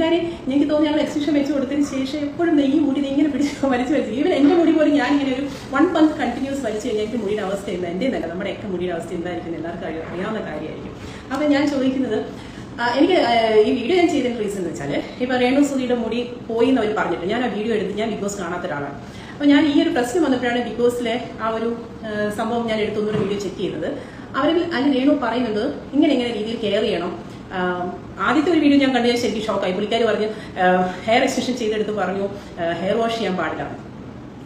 പുള്ളിക്കാരി എനിക്ക് തോന്നുന്നു ഞങ്ങൾ എക്സിബിഷൻ വെച്ച് കൊടുത്തതിന് ശേഷം എപ്പോഴും ഈ മുടി ഇങ്ങനെ പിടിച്ച് വലിച്ചു വെച്ചു. ഈവൻ എൻ്റെ മുടി പോലും ഞാൻ ഇങ്ങനെ ഒരു 1 month കണ്ടിന്യൂസ് വലിച്ചു കഴിഞ്ഞാൽ എനിക്ക് മുടിയുടെ അവസ്ഥ എന്താ എൻ്റെ നല്ല നമ്മുടെയൊക്കെ മുടിയുടെ അവസ്ഥ എന്തായിരിക്കും എല്ലാവർക്കും അറിയാവുന്ന കാര്യമായിരിക്കും. അപ്പം ഞാൻ ചോദിക്കുന്നത് എനിക്ക് ഈ വീഡിയോ ഞാൻ ചെയ്തതിന് റീസൺ എന്ന് വെച്ചാൽ ഇപ്പോൾ രേണു സുധിയുടെ മുടി പോയി എന്ന് അവർ പറഞ്ഞിട്ട് ഞാൻ ആ വീഡിയോ എടുത്ത് ഞാൻ ബിഗ് ബോസ് കാണാത്ത ഒരാളാണ്. അപ്പോൾ ഞാൻ ഈ ഒരു പ്രശ്നം വന്നപ്പോഴാണ് ബിഗ് ബോസിലെ ആ ഒരു സംഭവം ഞാൻ എടുത്തൊന്നൊരു വീഡിയോ ചെക്ക് ചെയ്തത്. അവരിൽ അതിൽ രേണു പറയുന്നത് ഇങ്ങനെ രീതിയിൽ കെയർ ചെയ്യണം. ആദ്യത്തെ ഒരു വീഡിയോ ഞാൻ കണ്ടു ശരിക്കും ഷോക്കായി. പുള്ളിക്കാർ പറഞ്ഞു ഹെയർ എക്സ്റ്റൻഷൻ ചെയ്തെടുത്ത് പറഞ്ഞു ഹെയർ വാഷ് ചെയ്യാൻ പാടില്ല.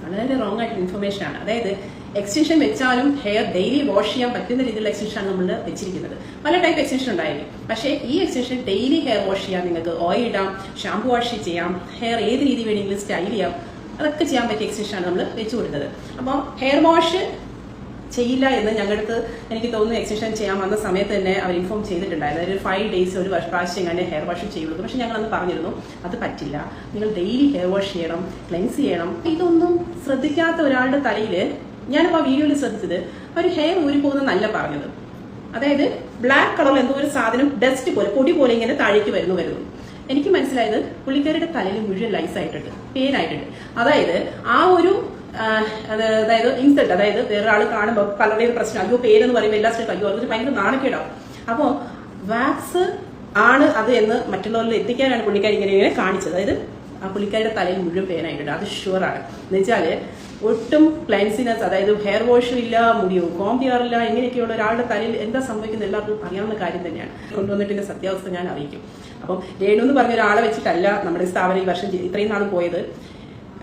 വളരെ റോങ് ആയിട്ടുള്ള ഇൻഫർമേഷൻ ആണ്. അതായത് എക്സ്റ്റൻഷൻ വെച്ചാലും ഹെയർ ഡെയിലി വാഷ് ചെയ്യാൻ പറ്റുന്ന രീതിയിലുള്ള എക്സ്റ്റൻഷൻ നമ്മൾ വെച്ചിരിക്കുന്നത്. പല ടൈപ്പ് എക്സ്റ്റൻഷൻ ഉണ്ടായിരിക്കും. പക്ഷേ ഈ എക്സ്റ്റൻഷൻ ഡെയിലി ഹെയർ വാഷ് ചെയ്യാം. നിങ്ങൾക്ക് ഓയിൽ ഇടാം, ഷാമ്പു വാഷ് ചെയ്യാം, ഹെയർ ഏത് രീതി വേണമെങ്കിലും സ്റ്റൈൽ ചെയ്യാം. അതൊക്കെ ചെയ്യാൻ പറ്റിയ എക്സ്റ്റൻഷനാണ് നമ്മൾ വെച്ചു കൊടുത്തത്. അപ്പോൾ ഹെയർ വാഷ് ചെയ്യില്ല എന്ന് ഞങ്ങൾക്ക് എനിക്ക് തോന്നുന്നു എക്സ്റ്റൻഷൻ ചെയ്യാൻ വന്ന സമയത്ത് തന്നെ അവർ ഇൻഫോം ചെയ്തിട്ടുണ്ടായിരുന്നു. അതായത് 5 days ഒരു പ്രാവശ്യം തന്നെ ഹെയർ വാഷ് ചെയ്യുള്ളൂ. പക്ഷെ ഞങ്ങൾ അന്ന് പറഞ്ഞിരുന്നു അത് പറ്റില്ല, നിങ്ങൾ ഡെയിലി ഹെയർ വാഷ് ചെയ്യണം, ക്ലെൻസ് ചെയ്യണം. ഇതൊന്നും ശ്രദ്ധിക്കാത്ത ഒരാളുടെ തലയിൽ ഞാനിപ്പോൾ ആ വീഡിയോയിൽ ശ്രദ്ധിച്ചത് ഒരു ഹെയർ ഊരിപ്പോകുന്നല്ല പറഞ്ഞത്. അതായത് ബ്ലാക്ക് കളറിൽ എന്തോ ഒരു സാധനം ഡസ്റ്റ് പോലെ പൊടി പോലെ ഇങ്ങനെ താഴേക്ക് വരുന്നു. എനിക്ക് മനസ്സിലായത് പുള്ളിക്കാരുടെ തലയിൽ മുഴുവൻ ലൈസ് ആയിട്ടുണ്ട്, പെയിനായിട്ടുണ്ട്. അതായത് ആ ഒരു അതായത് ഇൻസൾട്ട്, അതായത് വേറൊരാൾ കാണുമ്പോൾ പലരുടെയും പ്രശ്നം അയ്യോ പേരെന്ന് പറയുമ്പോൾ എല്ലാ സ്ഥലത്തും അയ്യോ അതൊരു ഭയങ്കര നാണക്കേടാവും. അപ്പോൾ വാക്സ് ആണ് അത് എന്ന് മറ്റുള്ളവരിൽ എത്തിക്കാനാണ് പുള്ളിക്കാരി ഇങ്ങനെ കാണിച്ചത്. അതായത് ആ പുള്ളിക്കാരുടെ തലയിൽ മുഴുവൻ പെയിനായിട്ടുണ്ട്, അത് ഷുവറാണ്. എന്ന് വെച്ചാൽ ഒട്ടും ക്ലൻസിനെസ്, അതായത് ഹെയർ വാഷും ഇല്ല, മുടിയോ കോം ചെയ്യാറില്ല, ഇങ്ങനെയൊക്കെയുള്ള ഒരാളുടെ തലയിൽ എന്താ സംഭവിക്കുന്നത് എല്ലാവർക്കും അറിയാവുന്ന കാര്യം തന്നെയാണ്. കൊണ്ടുവന്നിട്ടിന്റെ സത്യാവസ്ഥ ഞാൻ അറിയിക്കും. അപ്പം രേണു എന്ന് പറഞ്ഞ ഒരാളെ വെച്ചിട്ടല്ല നമ്മുടെ സ്ഥാപനം ഈ വർഷം ഇത്രയും നാൾ പോയത്.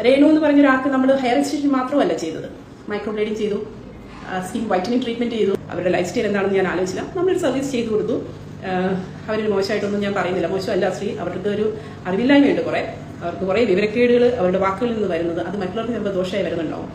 രേണു എന്ന് പറഞ്ഞ ഒരാൾക്ക് നമ്മൾ ഹെയർ എക്സ്റ്റൻഷൻ മാത്രമല്ല ചെയ്തത്, മൈക്രോ ബ്ലേഡിങ് ചെയ്തു, സ്കിൻ വൈറ്റനിങ് ട്രീറ്റ്മെന്റ് ചെയ്തു. അവരുടെ ലൈഫ് സ്റ്റൈൽ എന്താണെന്ന് ഞാൻ ആലോചിച്ചില്ല, നമ്മളൊരു സർവീസ് ചെയ്തു കൊടുത്തു. അവരൊരു മോശമായിട്ടൊന്നും ഞാൻ പറയുന്നില്ല, മോശമല്ല ശ്രീ, അവർക്ക് ഒരു അറിവില്ലായ്മയുണ്ട്, അവർക്ക് കുറേ വിവരക്കേടുകൾ അവരുടെ വാക്കുകളിൽ നിന്ന് വരുന്നത്, അത് മറ്റുള്ളവർക്ക് ചിലപ്പോൾ ദോഷമായി വരുന്നുണ്ടാവും.